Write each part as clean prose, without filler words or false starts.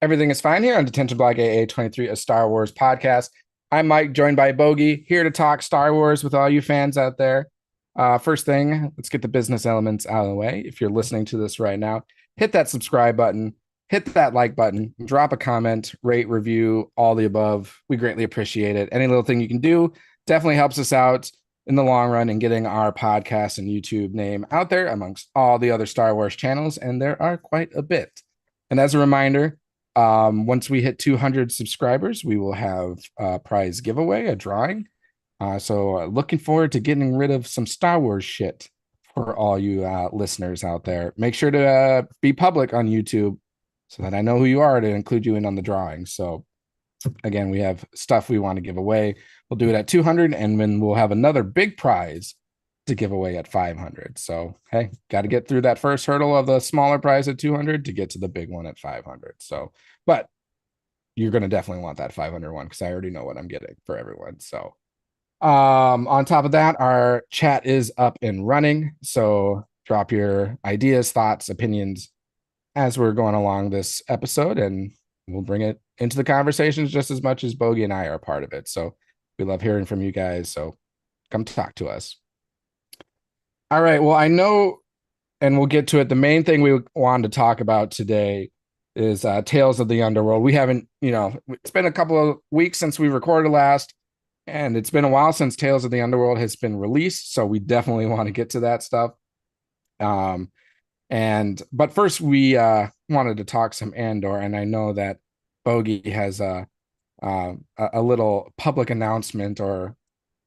Everything is fine here on Detention Blog AA23, a Star Wars podcast. I'm Mike, joined by Bogie, here to talk Star Wars with all you fans out there. First thing, let's get the business elements out of the way. If you're listening to this right now, hit that subscribe button, hit that like button, drop a comment, rate, review, all the above. We greatly appreciate it. Any little thing you can do definitely helps us out in the long run in getting our podcast and YouTube name out there amongst all the other Star Wars channels, and there are quite a bit. And as a reminder, once we hit 200 subscribers, we will have a prize giveaway, a drawing. So looking forward to getting rid of some Star Wars shit for all you listeners out there. Make sure to be public on YouTube so that I know who you are to include you in on the drawing. So again, we have stuff we want to give away. We'll do it at 200, and then we'll have another big prize to give away at 500. So, hey, got to get through that first hurdle of the smaller prize at 200 to get to the big one at 500. So, but you're going to definitely want that 500 one because I already know what I'm getting for everyone. So, on top of that, our chat is up and running. So, drop your ideas, thoughts, opinions as we're going along this episode, and we'll bring it into the conversations just as much as Bogie and I are a part of it. So, we love hearing from you guys. So, come talk to us. All right. Well, I know, and we'll get to it. The main thing we wanted to talk about today is Tales of the Underworld. We haven't, it's been a couple of weeks since we recorded last, and it's been a while since Tales of the Underworld has been released. So we definitely want to get to that stuff. But first we wanted to talk some Andor, and I know that Bogie has a little public announcement or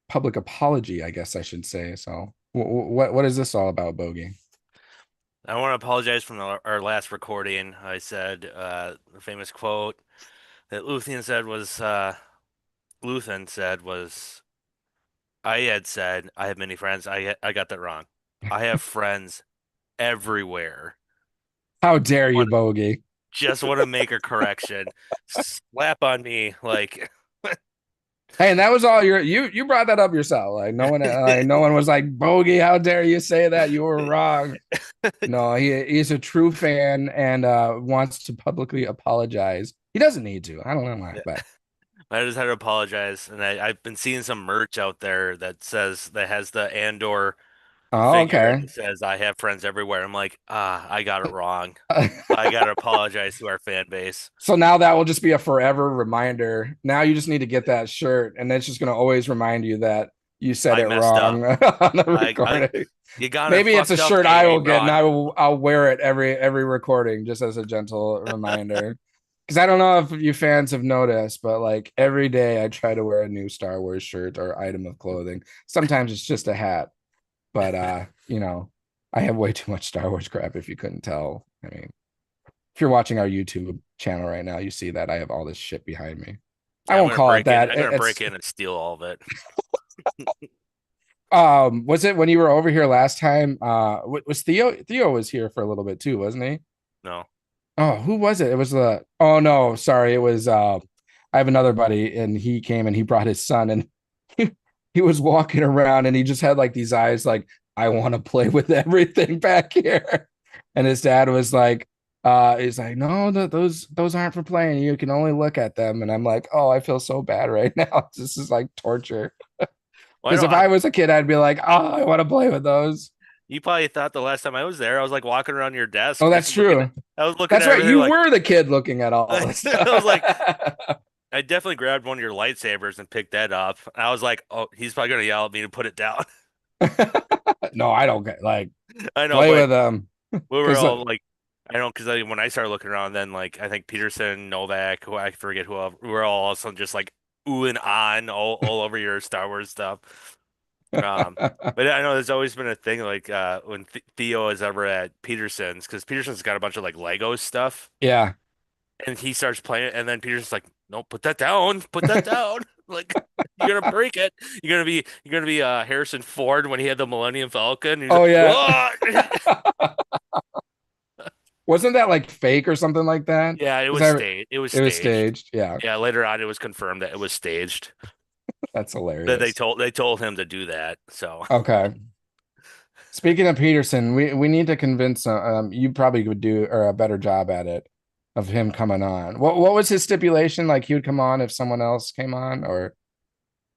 public apology, I guess I should say. So what is this all about, Bogie? I want to apologize from our last recording. I said the famous quote that Luthen said was, I had said, I have many friends. I got that wrong. I have friends everywhere. How dare you, Want, Bogie? just want to make a correction. Slap on me, like Hey, and that was all you brought that up yourself. Like no one was like, Bogie, how dare you say that? You were wrong. No, he's a true fan and wants to publicly apologize. He doesn't need to. I don't know why, but I just had to apologize. And I've been seeing some merch out there that has the Andor oh, figure and okay. it says I have friends everywhere. I'm like, I got it wrong. I gotta apologize to our fan base. So now that will just be a forever reminder. Now you just need to get that shirt, and it's just going to always remind you that you said I it messed up. wrong on the I recording. you got it Maybe it's a fucked up, shirt I A.A. will get, and Ron. I'll wear it every recording just as a gentle reminder. Because I don't know if you fans have noticed, but like every day I try to wear a new Star Wars shirt or item of clothing. Sometimes it's just a hat, but I have way too much Star Wars crap if you couldn't tell. I mean, if you're watching our YouTube channel right now, you see that I have all this shit behind me. I Yeah, I'm won't gonna call it break in. that. I'm gonna break in and steal all of it. Was it when you were over here last time? Was Theo was here for a little bit too, wasn't he? No. Oh, who was it? It was the oh no, sorry. It was I have another buddy, and he came and he brought his son, and he, he was walking around and he just had like these eyes like, I want to play with everything back here. And his dad was like, he's like, no, those aren't for playing. You can only look at them. And I'm like, oh, I feel so bad right now. This is like torture. Well, I Because know if I was a kid, I'd be like, oh, I want to play with those. you probably thought the last time I was there, I was like walking around your desk, Oh, just that's looking at. true. I was looking That's at right. everything You like. were the kid looking at all I this stuff. was like, I definitely grabbed one of your lightsabers and picked that up. I was like, oh, he's probably gonna yell at me to put it down. No, I don't get like I know, play but with them. we were Because all like, I don't, because when I started looking around, then like I think Peterson, Novak, who I forget who else, we were all of a sudden just like oohing on all over your Star Wars stuff. Um, but I know there's always been a thing like when Theo is ever at Peterson's, because Peterson's got a bunch of like Lego stuff, yeah. and he starts playing it, and then Peterson's like, "No, put that down, put that down." Like you're gonna break it. You're gonna be Harrison Ford when he had the Millennium Falcon. And he's Oh like, yeah. "Whoa!" Wasn't that like fake or something like that? Yeah, it Because was I staged. It was it was staged. staged. Yeah, Yeah, later on it was confirmed that it was staged. that's That they hilarious. told him to do that. So Okay. Speaking of Peterson, we need to convince you probably would do or a better job at it. of him coming on. What was his stipulation? Like he would come on if someone else came on, or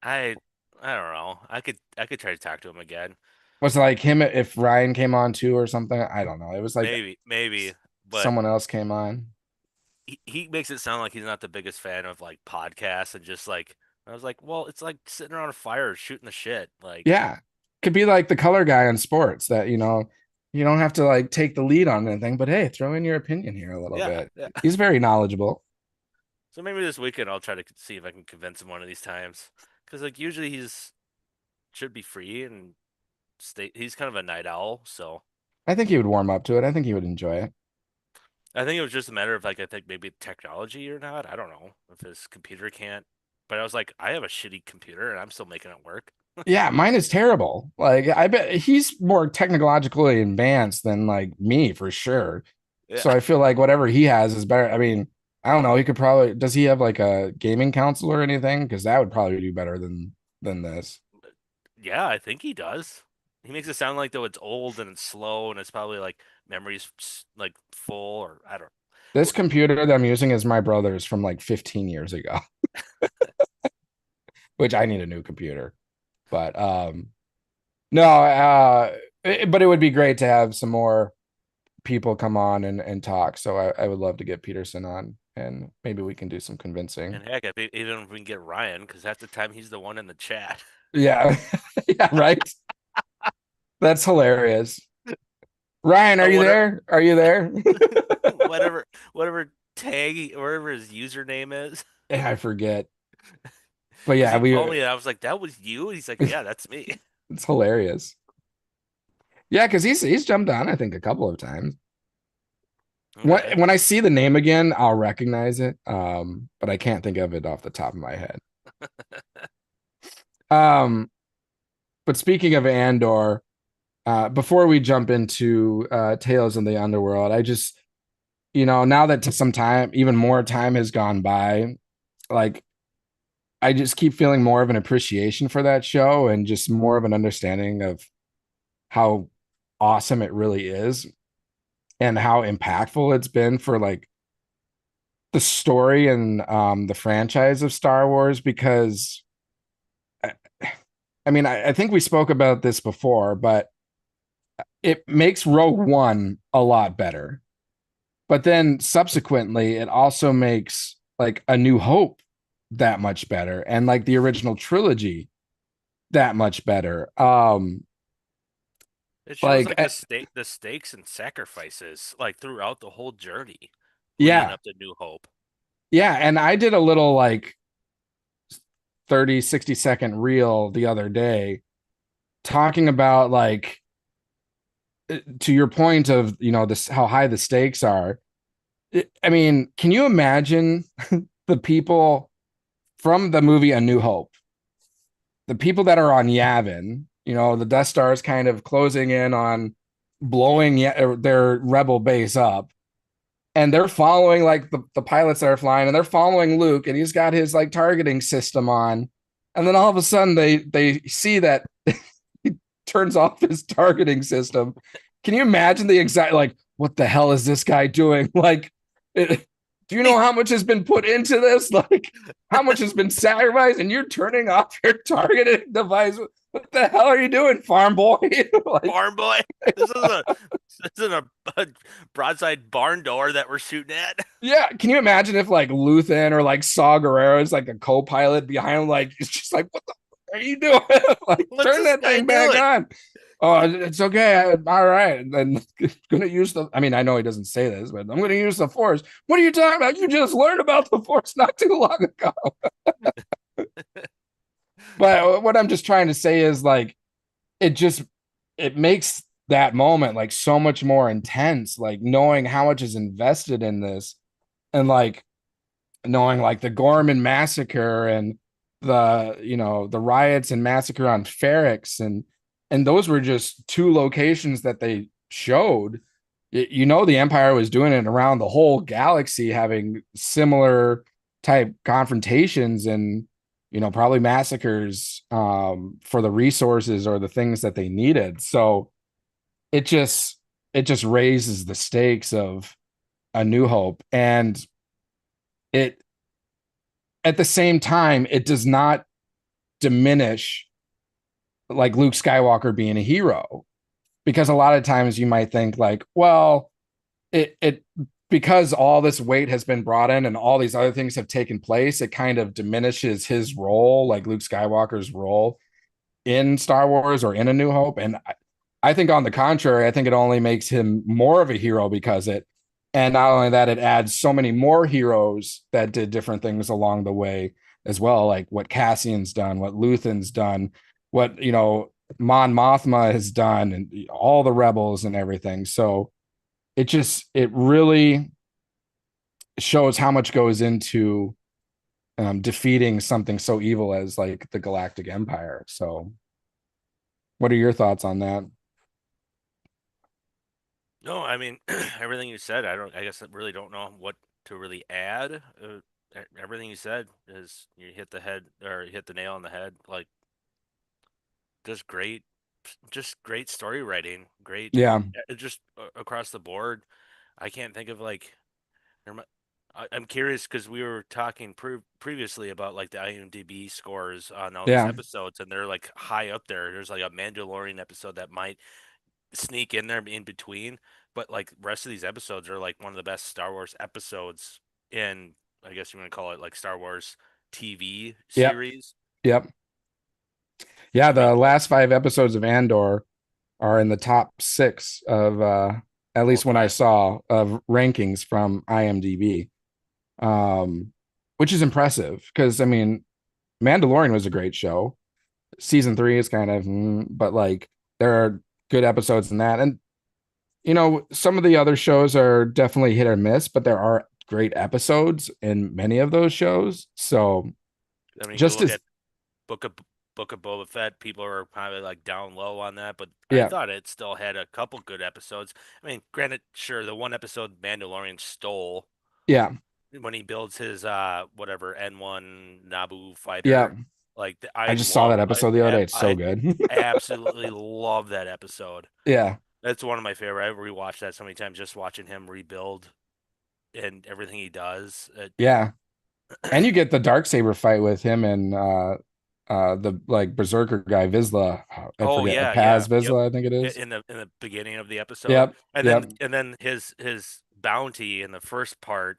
I I don't know. I could try to talk to him again. was it like him if Ryan came on too or something? I don't know. It was like Maybe, but someone else came on. he makes it sound like he's not the biggest fan of like podcasts and just like I was like, well, it's like sitting around a fire shooting the shit. Like, Yeah. Could be like the color guy on sports that, you don't have to like take the lead on anything, but hey, throw in your opinion here a little yeah, bit. yeah. He's very knowledgeable. So maybe this weekend I'll try to see if I can convince him one of these times. Because like usually he's should be free and stay. He's kind of a night owl, so I think he would warm up to it. I think he would enjoy it. I think it was just a matter of like I think maybe technology or not. I don't know if his computer can't. But I was like, I have a shitty computer and I'm still making it work. Yeah, mine is terrible. Like I bet he's more technologically advanced than like me for sure. Yeah, So I feel like whatever he has is better. I mean, I don't know. He could probably does he have like a gaming console or anything? Because that would probably do better than this. yeah, I think he does. He makes it sound like though it's old and it's slow and it's probably like memory's like full or I don't. This computer that I'm using is my brother's from like 15 years ago, which I need a new computer. But no, but it would be great to have some more people come on and talk. So I would love to get Peterson on and maybe we can do some convincing. And heck, even if we can get Ryan, because half the time he's the one in the chat. Yeah. Yeah, right. That's hilarious. Ryan, are Oh, you whatever, there? Are you there? whatever tag, whatever his username is. Yeah, I forget. But Because yeah, he told me, and I was like, "That was you." He's like, "Yeah, that's me." it's hilarious. Yeah, because he's jumped on, I think, a couple of times. Okay. When I see the name again, I'll recognize it. But I can't think of it off the top of my head. Um, but speaking of Andor, before we jump into Tales in the Underworld, I just, now that some time, even more time has gone by, like I just keep feeling more of an appreciation for that show and just more of an understanding of how awesome it really is and how impactful it's been for like the story and the franchise of Star Wars because I, I mean I think we spoke about this before, but it makes Rogue One a lot better. But then subsequently, it also makes like A New Hope that much better and like the original trilogy that much better. It shows Like like the stakes and sacrifices like throughout the whole journey leading yeah, up to New Hope. yeah, and I did a little like 30-60 second reel the other day talking about like to your point of this how high the stakes are. I mean, can you imagine the people from the movie A New Hope, the people that are on Yavin, the Death Star is kind of closing in on blowing their rebel base up, and they're following like the pilots that are flying, and they're following Luke, and he's got his like targeting system on, and then all of a sudden they see that he turns off his targeting system. Can you imagine the exact like what the hell is this guy doing? Like, do you know how much has been put into this? Like, how much has been sacrificed, and you're turning off your targeting device? What the hell are you doing, farm boy? Like, Barn boy, this isn't a broadside barn door that we're shooting at. yeah, can you imagine if like Luthen or like Saw Gerrera is like a co-pilot behind him, like it's just like, what the fuck are you doing? Like, What's turn this that guy thing back doing? on. Oh, it's okay. All right. And gonna use I mean, I know he doesn't say this, but I'm gonna use the force. What are you talking about? You just learned about the force not too long ago. But what I'm just trying to say is like it just it makes that moment like so much more intense, like knowing how much is invested in this and like knowing like the Gorman massacre and the riots and massacre on Ferrix and those were just two locations that they showed. The Empire was doing it around the whole galaxy, having similar type confrontations and probably massacres for the resources or the things that they needed. So it just raises the stakes of A New Hope, and it at the same time it does not diminish like Luke Skywalker being a hero, because a lot of times you might think like, well, it because all this weight has been brought in and all these other things have taken place, it kind of diminishes his role, like Luke Skywalker's role in Star Wars or in A New Hope. And I think on the contrary, I think it only makes him more of a hero because it, and not only that, it adds so many more heroes that did different things along the way as well, like what Cassian's done, what Luthen's done, what, Mon Mothma has done, and all the rebels and everything. So it really shows how much goes into defeating something so evil as like the Galactic Empire. So, what are your thoughts on that? No, I mean everything you said. I guess I really don't know what to really add. Everything you said is you hit the head or you hit the nail on the head. Like just great, just great story writing. Great, Yeah, just across the board. I can't think of like. I'm curious because we were talking previously about like the IMDb scores on all these yeah, episodes, and they're like high up there. There's like a Mandalorian episode that might sneak in there in between, but like rest of these episodes are like one of the best Star Wars episodes in, I guess you want to call it like Star Wars TV yep, series. yep, yeah. I mean, The last 5 episodes of Andor are in the top six of at least when I okay. saw of rankings from IMDb, um, which is impressive because I mean, Mandalorian was a great show. Season 3 is kind of, but like there are good episodes in that, and some of the other shows are definitely hit or miss, but there are great episodes in many of those shows. So I mean, you just look as at Book of Book of Boba Fett, people are probably like down low on that, but I yeah, thought it still had a couple good episodes. I mean, granted, sure, the one episode Mandalorian stole yeah, when he builds his whatever N1 Naboo yeah. fighter, like I just saw that episode the other day. It's so good. absolutely love that episode. Yeah, That's one of my favorite. I've rewatched that so many times just watching him rebuild and everything he does. yeah. And you get the dark saber fight with him and the like berserker guy Vizsla. I Oh forget, yeah, Paz yeah, yep. Vizsla, I think it is. In the beginning of the episode, Yep, yep, and then his bounty in the first part,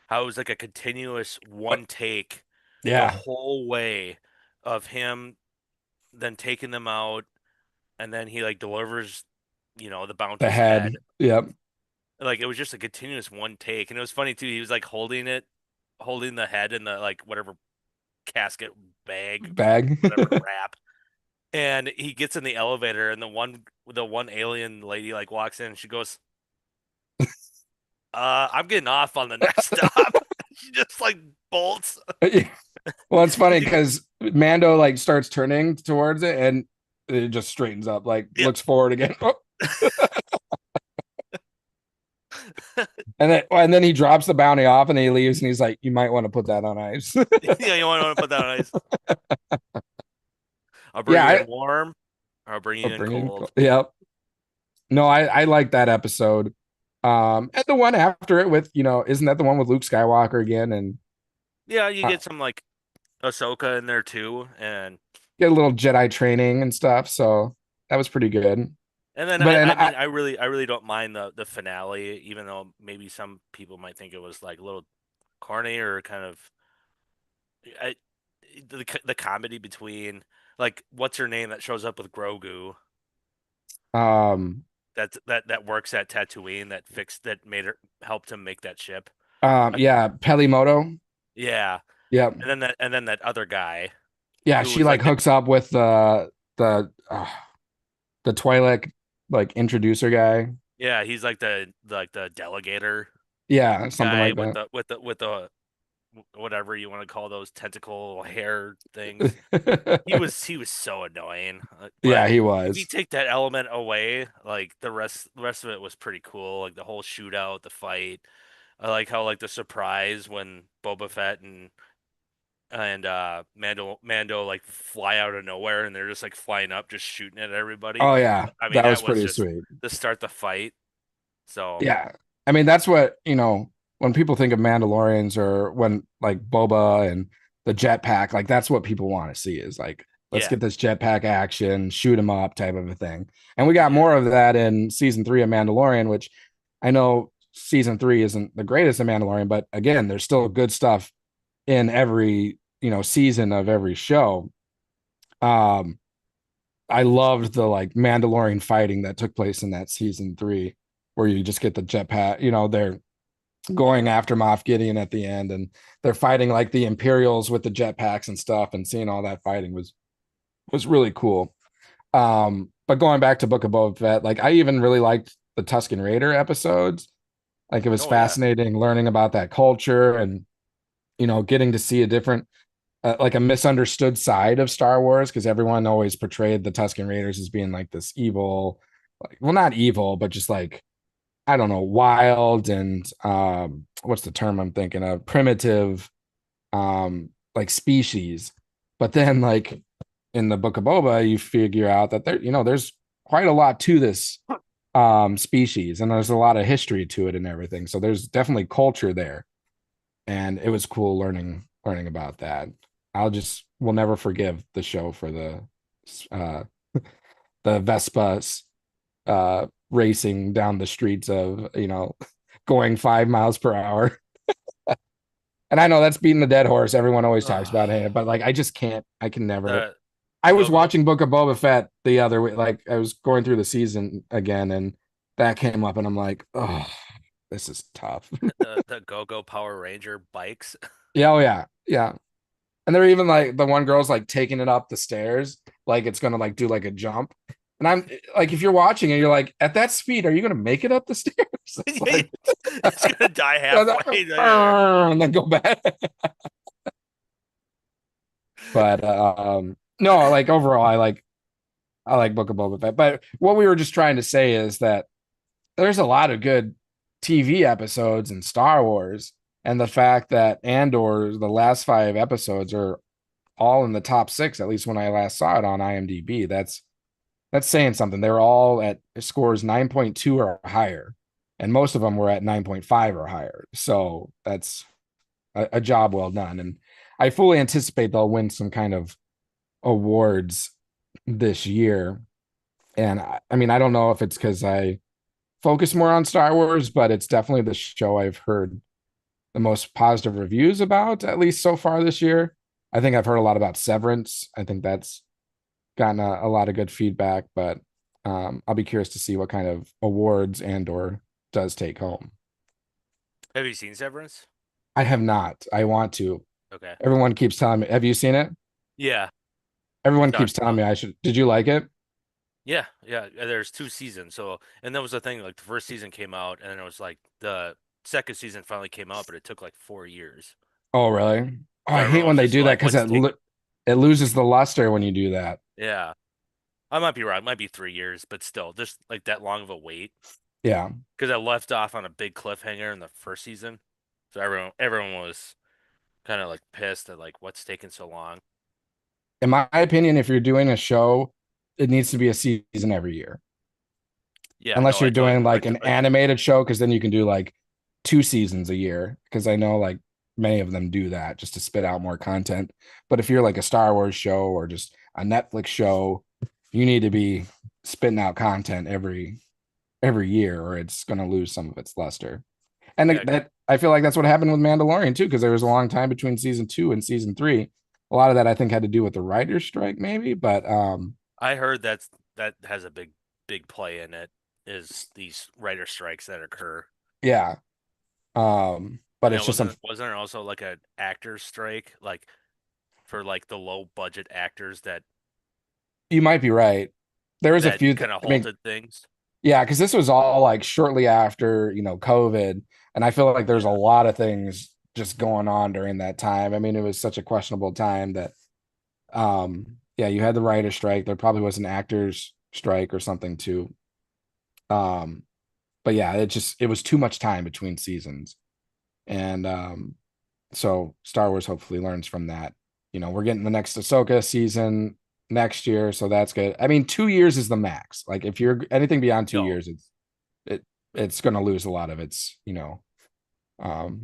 how it was like a continuous one take the yeah. whole way of him then taking them out, and then he like delivers, the The bounty's head. head. Yep. Like it was just a continuous one take, and it was funny too. He was like holding the head in the like whatever casket bag, Bag. whatever wrap, and he gets in the elevator, and the one alien lady like walks in, and she goes, I'm getting off on the next stop." She just like bolts. Well, it's funny because Mando like starts turning towards it and it just straightens up, like Yep. looks forward again. And then he drops the bounty off and he leaves and he's like, you might want to put that on ice. Yeah, you want to put that on ice. I'll bring Yeah, you in warm, or I'll bring I'll you in bring in. cold. Yep. No, I like that episode. And the one after it with, isn't that the one with Luke Skywalker again? And Yeah, you uh, get some like Ahsoka in there too, and get a little Jedi training and stuff. So that was pretty good. and then But and I I mean I really don't mind the finale, even though maybe some people might think it was like a little corny or kind of I, the comedy between like what's her name that shows up with Grogu um that works at Tatooine that made her helped him make that ship. yeah, Pelimoto. Yeah, Yep. and then that other guy Yeah, who she was like like hooks up with the Twi'lek like introducer guy. he's like the delegator Yeah, something guy like that. with the whatever you want to call those tentacle hair things. He was so annoying. Yeah, But he if you was. take that element away, like the rest of it was pretty cool. Like the whole shootout, the fight. I like how like the surprise when Boba Fett and Mando like fly out of nowhere and they're just like flying up, just shooting at everybody. Oh yeah, I mean, that that was was pretty just sweet. to start the fight. So Yeah. I mean, that's what, when people think of Mandalorians or when like Boba and the jetpack, like that's what people want to see is like, let's Yeah, get this jetpack action, shoot him up type of a thing. And we got yeah, more of that in season 3 of Mandalorian, which I know season 3 isn't the greatest of Mandalorian, but again, there's still good stuff in every, season of every show. Um, I loved the like Mandalorian fighting that took place in that season 3, where you just get the jetpack, they're going after Moff Gideon at the end, and they're fighting like the Imperials with the jetpacks and stuff, and seeing all that fighting was really cool. But going back to Book of Boba Fett, like I even really liked the Tusken Raider episodes. Like it was oh yeah, fascinating learning about that culture and getting to see a different like a misunderstood side of Star Wars because everyone always portrayed the Tusken Raiders as being like this evil, like well not evil, but just like I don't know, wild and what's the term I'm thinking of? Primitive like species. But then like in the Book of Boba, you figure out that there's quite a lot to this species and there's a lot of history to it and everything. So there's definitely culture there. And it was cool learning about that. Will never forgive the show for uh the Vespas racing down the streets of going 5 miles per hour. And I know that's beating the dead horse. Everyone always talks about it, but like I just can't. I can never. the I was go go watching Book of Boba Fett the other way. Like I was going through the season again, and that came up, and I'm like, oh, this is tough. the go go Power Ranger bikes. Yeah, oh yeah, yeah. And they're even like the one girl's like taking it up the stairs, like it's gonna like do like a jump. And I'm like, if you're watching and you're like, at that speed, are you gonna make it up the stairs? It's like, It's gonna die halfway. and then go back. But no, like overall, I like Book of Boba Fett. But what we were just trying to say is that there's a lot of good TV episodes in Star Wars, and the fact that Andor, the last 5 episodes, are all in the top 6, at least when I last saw it on IMDb. That's saying something. They're all at scores 9.2 or higher, and most of them were at 9.5 or higher. So that's a job well done. And I fully anticipate they'll win some kind of awards this year. And I mean, I don't know if it's because I focus more on Star Wars, but it's definitely the show I've heard the most positive reviews about, at least so far this year. I think I've heard a lot about Severance. I think that's gotten a lot of good feedback, but I'll be curious to see what kind of awards Andor does take home. Have you seen Severance? I have not. I want to. Okay. Everyone keeps telling me. Have you seen it? Yeah, we Everyone keeps talked telling about. me I should. Did you like it? Yeah, yeah. There's 2 seasons. So, and that was the thing. Like the first season came out, and then it was like the second season finally came out, but it took like 4 years. Oh, really? Oh, So I hate everyone when was they just do that like, because "What's take?" it loses the luster when you do that. Yeah, I might be right. It might be 3 years, but still, just like that long of a wait Yeah. because I left off on a big cliffhanger in the first season. So everyone was kind of like pissed at like what's taking so long. In my opinion, if you're doing a show, it needs to be a season every year. Yeah, Unless no, you're doing like an I animated show, because then you can do like 2 seasons a year. Because I know like many of them do that just to spit out more content. But if you're like a Star Wars show or just a Netflix show, you need to be spitting out content every year, or it's going to lose some of its luster. And yeah, that I feel like that's what happened with Mandalorian too, because there was a long time between season 2 and season 3. A lot of that I think had to do with the writer's strike, maybe, but I heard that has a big play in it is these writer strikes that occur. yeah. But And it's it just wasn't there also like an actor strike like for like the low budget actors you might be right. There was a that few. kind of I mean, halted things. yeah, because this was all like shortly after COVID, and I feel like there's a Yeah. lot of things just going on during that time. I mean, it was such a questionable time that, yeah, you had the writer's strike. There probably was an actors strike or something too. Um, but yeah, it was too much time between seasons, and so Star Wars hopefully learns from that. We're getting the next Ahsoka season next year, so that's good. I mean, 2 years is the max. Like if you're anything beyond two No, years, it's it. it's going to lose a lot of its,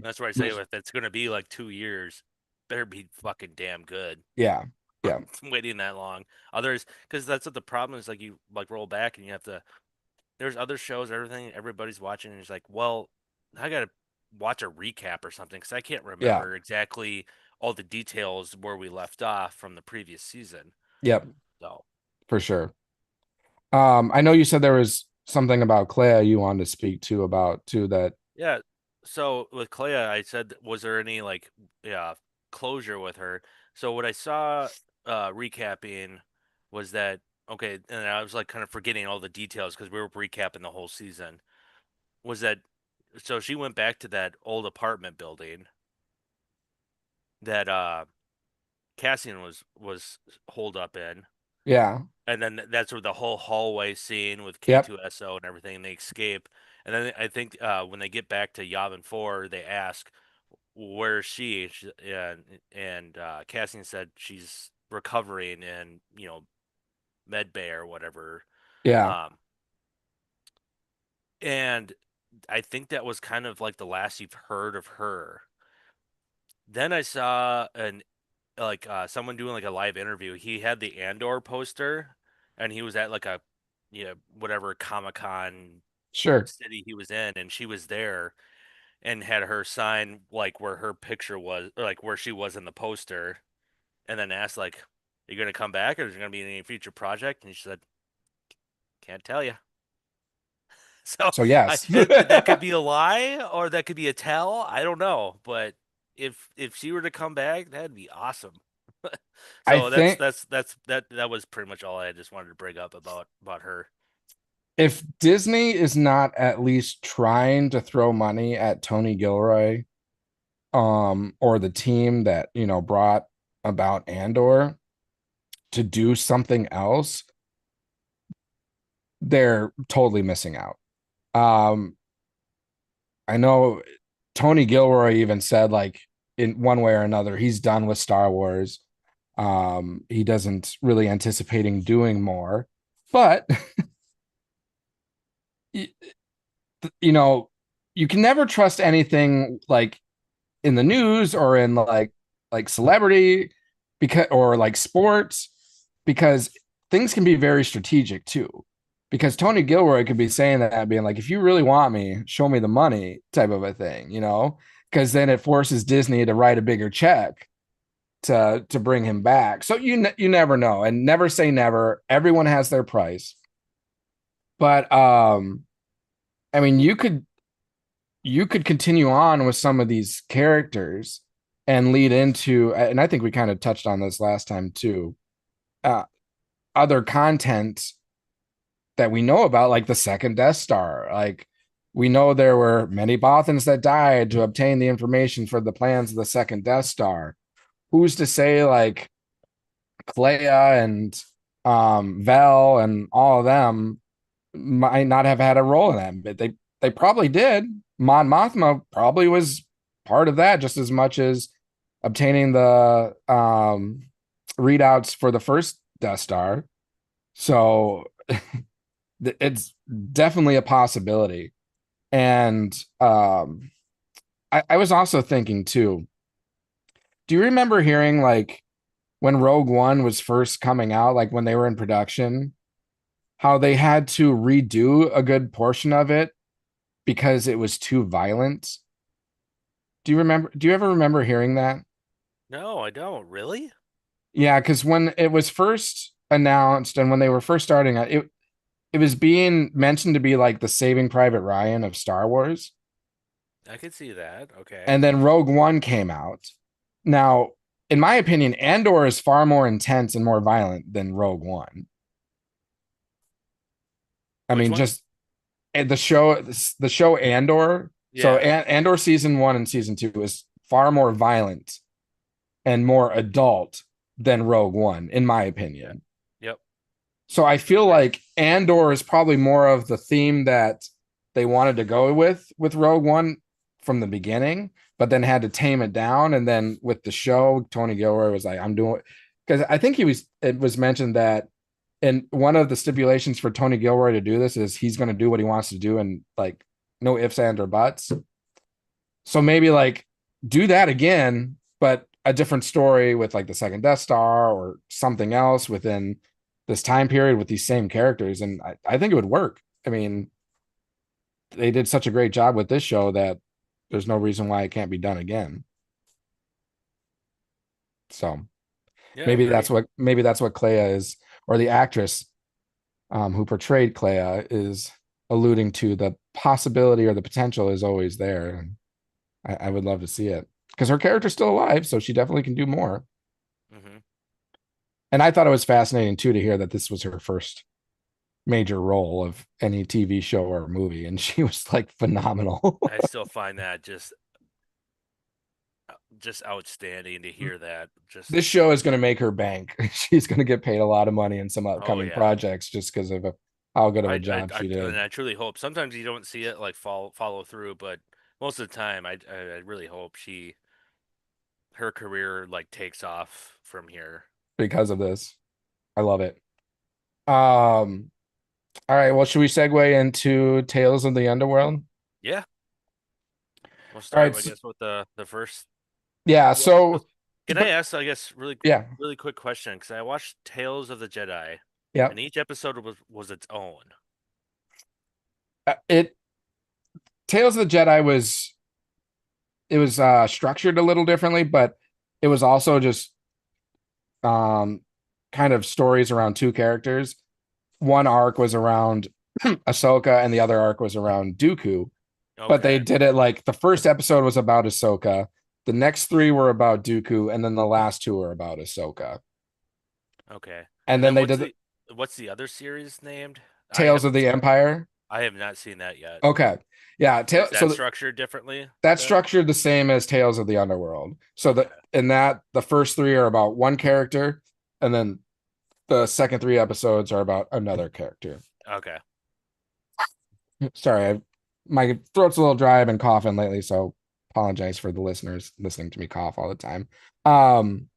That's where I say res- if it's gonna be like 2 years, better be fucking damn good. yeah, yeah, Waiting that long. Others, because that's what the problem is. Like you like roll back and you have to. There's other shows, everything everybody's watching, and it's like, well, I gotta watch a recap or something because I can't yeah, remember exactly all the details where we left off from the previous season. yep, So for sure. I know you said there was something about Clea you wanted to speak to about too that yeah. So with Clea, I said, was there any like yeah closure with her? So what I saw recapping was that okay, and I was like kind of forgetting all the details because we were recapping the whole season. Was that so she went back to that old apartment building that Cassian was holed up in. yeah, And then that's where the whole hallway scene with yep, K2SO and everything, and they escape. And then I think when they get back to Yavin 4, they ask, where is she? And Cassian said she's recovering in, med bay or whatever. yeah, Um, and I think that was kind of like the last you've heard of her. Then I saw an like someone doing like a live interview. He had the Andor poster, and he was at like a whatever Comic Con sure. city he was in, and she was there and had her sign like where her picture was, or like where she was in the poster, and then asked like, "Are you gonna come back, or is there gonna be any future project?" And she said, "Can't tell you." So So yes. that could be a lie or that could be a tell. I don't know, but if she were to come back, that'd be awesome. I So think that was pretty much all I just wanted to bring up about her. if Disney is not at least trying to throw money at Tony Gilroy, or the team that, brought about Andor to do something else, they're totally missing out. Um, I know Tony Gilroy even said like in one way or another, he's done with Star Wars. He doesn't really anticipating doing more, but you know, you can never trust anything like in the news or in like celebrity because or like sports because things can be very strategic too. Because Tony Gilroy could be saying that, being like, if you really want me, show me the money type of a thing. Because then it forces Disney to write a bigger check to bring him back. So you never know, and never say never. Everyone has their price, but I mean, you could continue on with some of these characters and lead into, and I think we kind of touched on this last time too, uh, other content that we know about, like the second Death Star. Like we know there were many Bothans that died to obtain the information for the plans of the second Death Star. Who's to say like Clea and Vel and all of them might not have had a role in that, but they probably did. Mon Mothma probably was part of that just as much as obtaining the readouts for the first Death Star. So it's definitely a possibility. And I was also thinking too, do you remember hearing like when Rogue One was first coming out, like when they were in production, how they had to redo a good portion of it because it was too violent? Do you ever remember hearing that? No, I don't. Really? Yeah, because when it was first announced and when they were first starting it was being mentioned to be like the Saving Private Ryan of Star Wars. I could see that. Okay. And then Rogue One came out. Now, in my opinion, Andor is far more intense and more violent than Rogue One. I Which mean, one? just the show Andor. So Yeah. Andor season 1 and season 2 is far more violent and more adult than Rogue One, in my Yeah. opinion. Yep. So I I feel agree. like Andor is probably more of the theme that they wanted to go with Rogue One from the beginning, but then had to tame it down. And then with the show, Tony Gilroy was like, "I'm doing," because I think it was mentioned that, and one of the stipulations for Tony Gilroy to do this is he's going to do what he wants to do and like no ifs, and or buts. So maybe like do that again, but a different story with like the second Death Star or something else within this time period with these same characters. And I think it would work. I mean, they did such a great job with this show that there's no reason why it can't be done again. So Yeah, I agree. maybe that's what Clea is, or the actress who portrayed Clea is alluding to. The possibility or the potential is always there. And I would love to see it because her character's still alive, so she definitely can do more. Hmm. And I thought it was fascinating too to hear that this was her first major role of any TV show or movie, and she was like phenomenal. I still find that just outstanding to hear that. Just This show is going to make her bank. She's going to get paid a lot of money in some oh upcoming yeah. projects just because of how good of a job I she and did. I truly hope. Sometimes you don't see it like follow through, but most of the time, I really hope her career like takes off from here. Because of this. I love it. All right, well, should we segue into Tales of the Underworld? Yeah, we'll All start, right, I guess, with the first yeah, few episodes. so Can I ask, I guess, yeah, really quick question? Because I watched Tales of the Jedi, yeah. and each episode was its own. It Tales of the Jedi was it was structured a little differently, but it was also just um kind of stories around two characters. One arc was around Ahsoka and the other arc was around Dooku, but they Okay, did it like the first episode was about Ahsoka, the next three were about Dooku, and then the last two were about Ahsoka. okay. And And then then they did the what's the other series named? Tales of the Empire. I have not seen that yet. Okay. Yeah, Is that so structured differently that's then? structured the same as Tales of the Underworld. So that Okay, in that the first three are about one character, and then the second three episodes are about another character. okay. Sorry, my throat's a little dry. I've been coughing lately, so apologize for the listeners listening to me cough all the time. Um,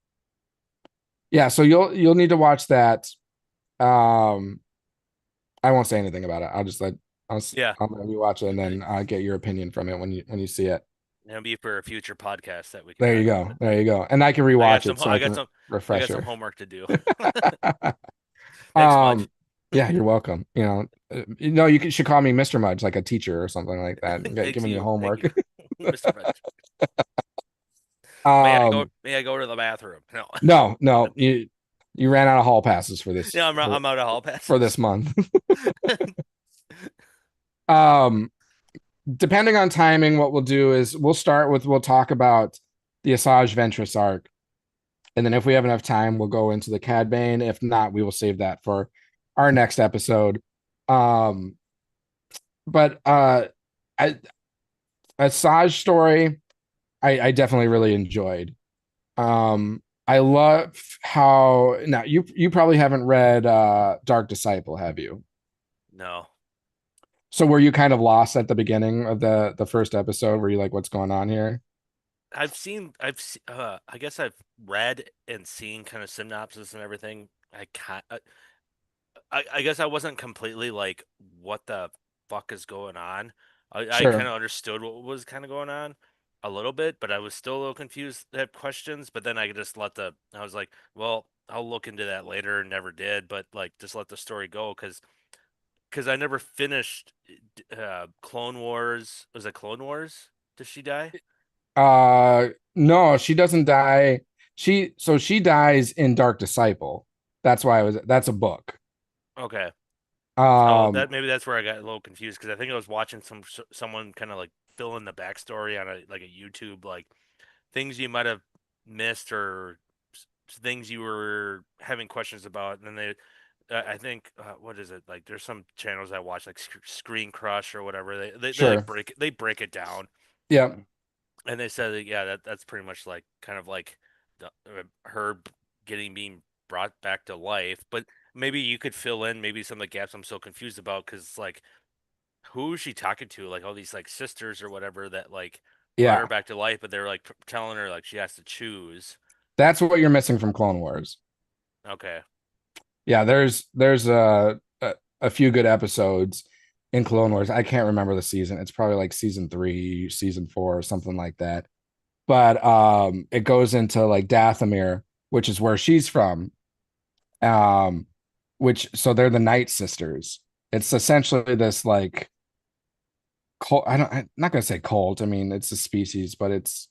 yeah, so you'll need to watch that. Um, I won't say anything about it. I'll Yeah, I'll let you watch it and then get your opinion from it when you see it. it'll be for a future podcast that we can There you talk about go. it. There you go. And I can rewatch it so I can I got refresh some her. homework to do. Thanks, um, Mudge. yeah, you're welcome. Should call me Mr. Mudge, like a teacher or something like that, Thank giving you you, thank homework. you, Mr. Mudge. um, May I go to the bathroom? No. no, no, you ran out of hall passes for this Yeah, I'm out of hall for passes. this month. um, Depending on timing, what we'll do is we'll talk about the ASAJJ Ventress arc. And then if we have enough time, we'll go into the Cad Bane. If not, we will save that for our next episode. Um, but I, a Saj story, I definitely really enjoyed. I love how now you probably haven't read Dark Disciple, have you? No. So were you kind of lost at the beginning of the first episode? Were you like, what's going on here? I guess I've read and seen kind of synopsis and everything. I guess I wasn't completely like, what the fuck is going on? I kind Sure. of understood what was kind of going on a little bit, but I was still a little confused, had questions, but then I was like, well, I'll look into that later and never did, but like just let the story go because I never finished Clone Wars. Was it Clone Wars? Does she die? No, she doesn't die. She dies in Dark Disciple. That's a book. Okay. So Um, that maybe that's where I got a little confused because I think I was watching someone kind of like fill in the backstory on a YouTube, like things you might have missed or things you were having questions about, and then I think what is it, like there's some channels I watch like Screen Crush or whatever, they like sure. they break it down, Yeah. and they said that, yeah, that's pretty much like kind of like her getting being brought back to life, but maybe you could fill in maybe some of the gaps I'm so confused about because like who is she talking to? Like all these like sisters or whatever that like brought her Yeah. back to life, but they're like telling her like she has to choose. That's what you're missing from Clone Wars. Okay. Yeah, there's a few good episodes in Clone Wars. I can't remember the season. It's probably like season 3, season 4, or something like that. But it goes into like Dathomir, which is where she's from. Um, which so they're the Night Sisters. It's essentially this like cult. I'm not gonna say cult. I mean, it's a species, but it's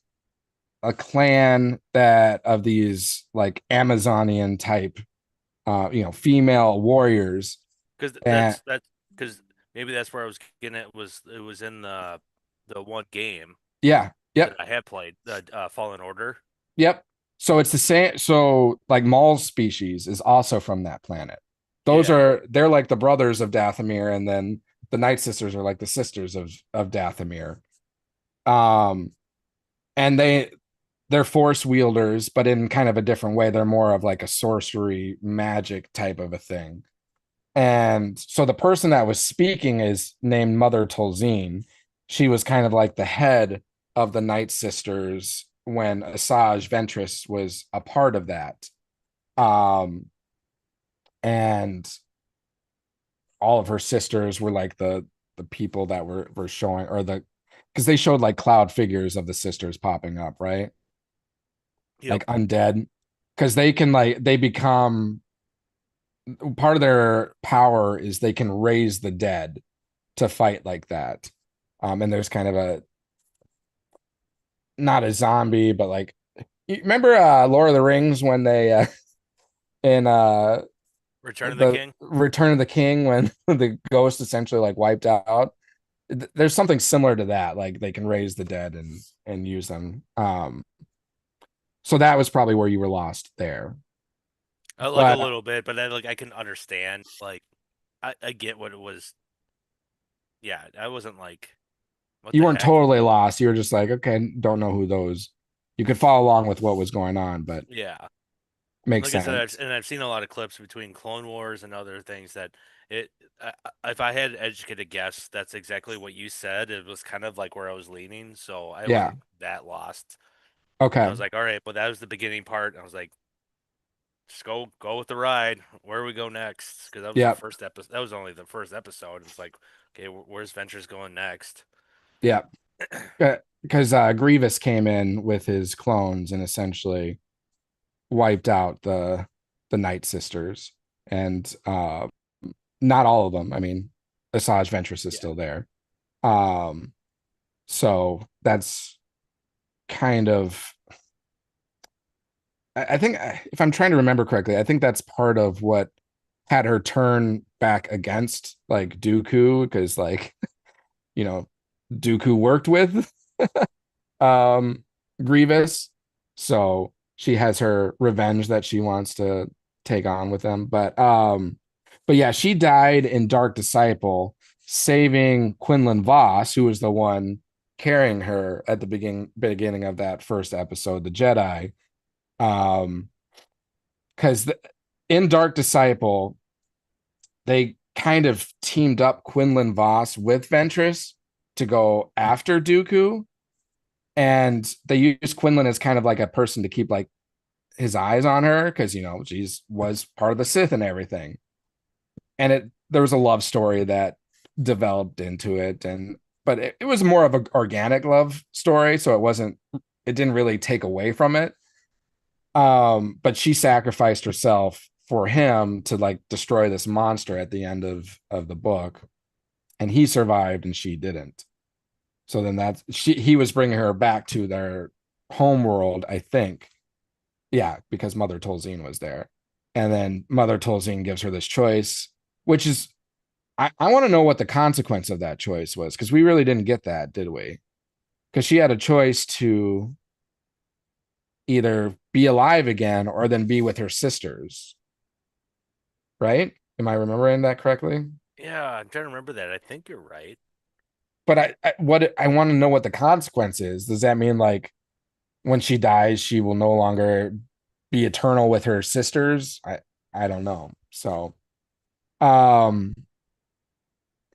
a clan that of these like Amazonian type, female warriors. Because And that's because maybe that's where I was getting it was in the one game yeah, that yep, I had played, the Fallen Order. yep. So it's the same. So like Maul's species is also from that planet. Yeah. They're like the brothers of Dathomir, and then the Night Sisters are like the sisters of Dathomir. Um, and they're force wielders, but in kind of a different way. They're more of like a sorcery magic type of a thing. And so the person that was speaking is named Mother Tolzien. She was kind of like the head of the Night Sisters when ASAJJ Ventress was a part of that. Um, and all of her sisters were like the people that were showing, or the because they showed like cloud figures of the sisters popping up, right? Yep. Like undead. Because they become part of their power is they can raise the dead to fight like that. And there's kind of a not a zombie, but like you remember Lord of the Rings when they in Return of the the King. Return of the King when the ghost essentially like wiped out. There's something similar to that. Like they can raise the dead and use them. So that was probably where you were lost there. Like a But little bit, but then like I can understand. Like I get what it was. Yeah, I wasn't like, what you the weren't heck? totally lost. You were just like, okay, don't know who those. You could follow along with what was going on, but Yeah. makes Like I said, sense. I've seen a lot of clips between Clone Wars and other things that it. If I had to educate a guess, that's exactly what you said. It was kind of like where I was leaning, so I Yeah. wasn't that lost. And I Okay. was like, all right, but that was the beginning part. I was like, just go with the ride. Where do we go next? Because that was the Yep. first episode. That was only the first episode. It's like, okay, where's Ventures going next? Yep. Because Grievous came in with his clones and essentially wiped out the Night Sisters, and not all of them. I mean, Asajj Ventress is Yeah. still there. Um, so that's kind of. I think if I'm trying to remember correctly, I think that's part of what had her turn back against like Dooku, because like Dooku worked with um Grievous. So she has her revenge that she wants to take on with them. But yeah, she died in Dark Disciple, saving Quinlan Voss, who was the one carrying her at the beginning of that first episode, the Jedi. Um, because in Dark Disciple, they kind of teamed up Quinlan Voss with Ventress to go after Dooku, and they use Quinlan as kind of like a person to keep like his eyes on her because she's was part of the Sith and everything. And there was a love story that developed into it, and but it was more of an organic love story, so it didn't really take away from it. But she sacrificed herself for him to like destroy this monster at the end of the book, and he survived and she didn't. So then he was bringing her back to their home world, I think. Yeah, because Mother Tolzien was there. And then Mother Tolzien gives her this choice, which is I want to know what the consequence of that choice was, because we really didn't get that, did we? Because she had a choice to either be alive again or then be with her sisters, right? Am I remembering that correctly? Yeah, I'm trying to remember that. I think you're right. But I want to know what the consequence is. Does that mean like when she dies, she will no longer be eternal with her sisters? I don't know. So, um,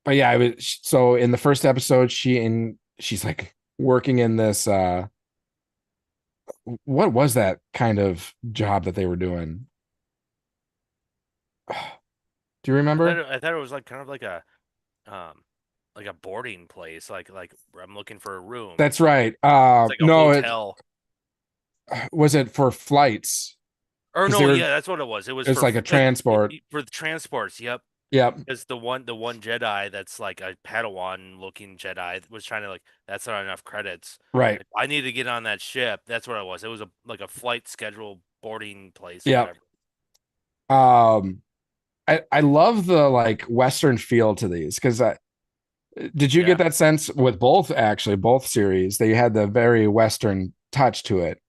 but yeah, I was so in the first episode, she's like working in this. What was that kind of job that they were doing? Do you remember? I thought it was like kind of like a um a boarding place. Like I'm looking for a room. That's right. It's like a No, it hotel. was it for flights Or because they no, were. yeah, that's what it was. It was It's for like a transport. for the transports. Yep. Yep. Because the one Jedi that's like a Padawan looking Jedi was trying to like that's not enough credits. Right. Like, I need to get on that ship. That's what it was. It was a like a flight schedule boarding place or Yep. whatever. Um, I love the like Western feel to these because did you Yeah. get that sense with both actually both series? They had the very Western touch to it,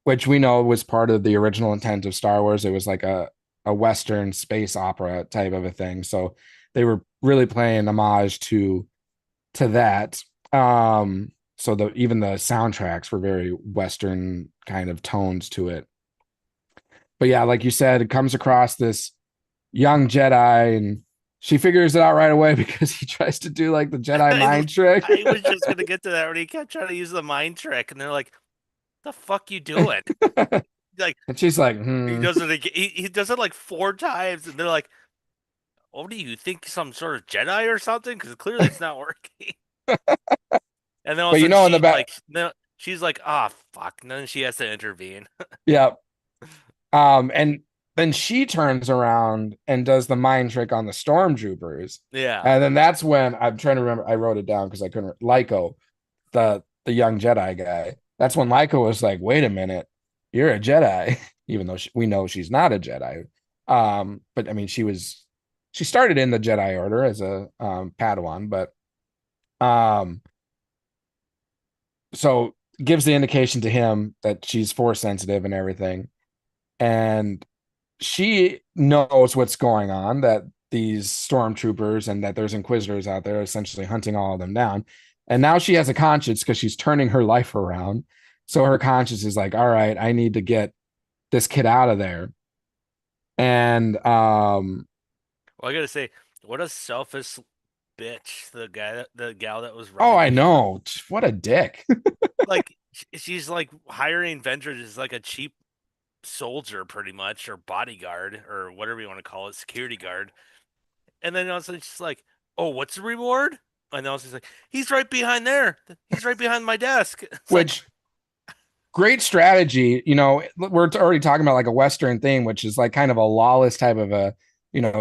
which we know was part of the original intent of Star Wars. It was like a Western space opera type of a thing. So they were really playing homage to that. So the even the soundtracks were very Western kind of tones to it. But yeah, like you said, it comes across this young Jedi and she figures it out right away because he tries to do like the Jedi mind trick. I was just gonna get to that when he kept trying to use the mind trick, and they're like, "The fuck you doing?" Like And she's like, he hmm. does it again. He does it like 4 times, and they're like, "Oh, do you think some sort of Jedi or something? Because clearly it's not working." And then all of But a you sudden know, in the back, she's like, "Ah, fuck!" And then she has to intervene. yeah. And then she turns around and does the mind trick on the stormtroopers. Yeah, And then that's when I'm trying to remember, I wrote it down because I couldn't. Lyko, the young Jedi guy. That's when Lyko was like, "Wait a minute, you're a Jedi," even though we know she's not a Jedi. But I mean, she started in the Jedi Order as a Padawan, but um, so gives the indication to him that she's force sensitive and everything, and she knows what's going on, that these stormtroopers and that there's inquisitors out there essentially hunting all of them down. And now she has a conscience because she's turning her life around. So her conscience is like, all right, I need to get this kid out of there. And well, I gotta say, what a selfish bitch the gal that was oh, running I the ship. know. What a dick. Like she's like hiring Ventress as like a cheap soldier, pretty much, or bodyguard, or whatever you want to call it, security guard. And then all of a sudden she's like, "Oh, what's the reward?" And then she's like, "He's right behind there. He's right behind my desk." It's like, Which great strategy. We're already talking about like a Western thing, which is like kind of a lawless type of a,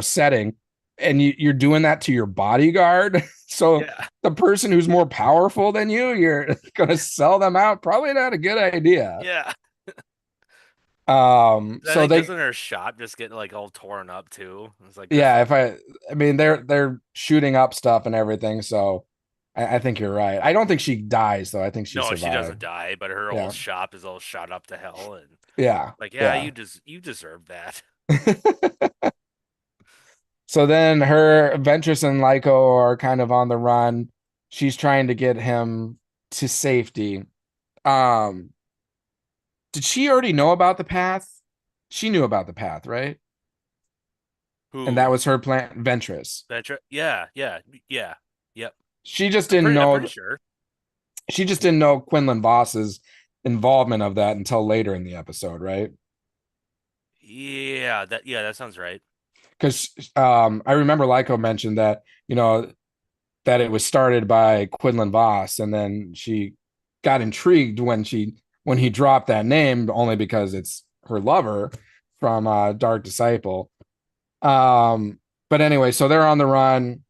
setting. And you're doing that to your bodyguard. So yeah. the person who's more powerful than you're going to sell them out. Probably not a good idea. Yeah. I So think they, doesn't her shop just get like all torn up too? It's like good yeah, for if I mean, they're shooting up stuff and everything. So I think you're right. I don't think she dies though. I think she no, she doesn't survived. die, but her whole Yeah. shop is all shot up to hell and Yeah. like, yeah, Yeah. you deserve that. So then her Ventress and Lyco are kind of on the run. She's trying to get him to safety. Um, did she already know about the path? She knew about the path, right? And that Who? was her plan, Ventress. Vetra? Yeah, yeah, yeah, yep. She just didn't I'm pretty know sure. she just didn't know Quinlan Voss's involvement of that until later in the episode, right? Yeah, that sounds right. Because I remember Lyco mentioned that, that it was started by Quinlan Voss, and then she got intrigued when he dropped that name only because it's her lover from Dark Disciple. Um, but anyway, so they're on the run.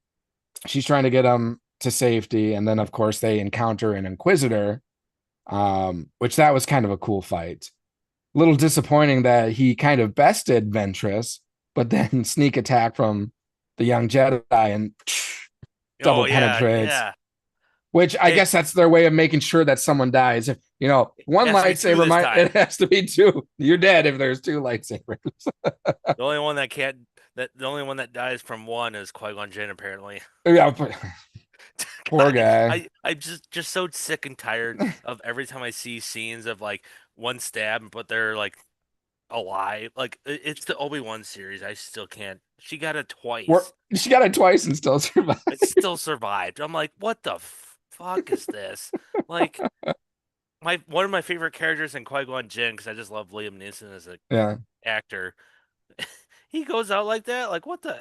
She's trying to get him to safety, and then of course they encounter an Inquisitor, which that was kind of a cool fight. A little disappointing that he kind of bested Ventress, but then sneak attack from the young Jedi and Oh double yeah, penetrates. yeah. Which I Hey, guess that's their way of making sure that someone dies. If it one has to be two lightsaber this might, time. it has to be two. You're dead if there's two lightsabers. The only one that can't that the only one that dies from one is Qui-Gon Jinn, apparently. Yeah, poor God, guy. I'm just so sick and tired of every time I see scenes of like one stab, but they're like alive. Like it's the Obi-Wan series. I still can't. She got it twice. She got it twice and still survived. It still survived. I'm like, what the fuck is this? Like my one of my favorite characters in Qui-Gon Jinn, because I just love Liam Neeson as a Yeah. actor. He goes out like that. Like what the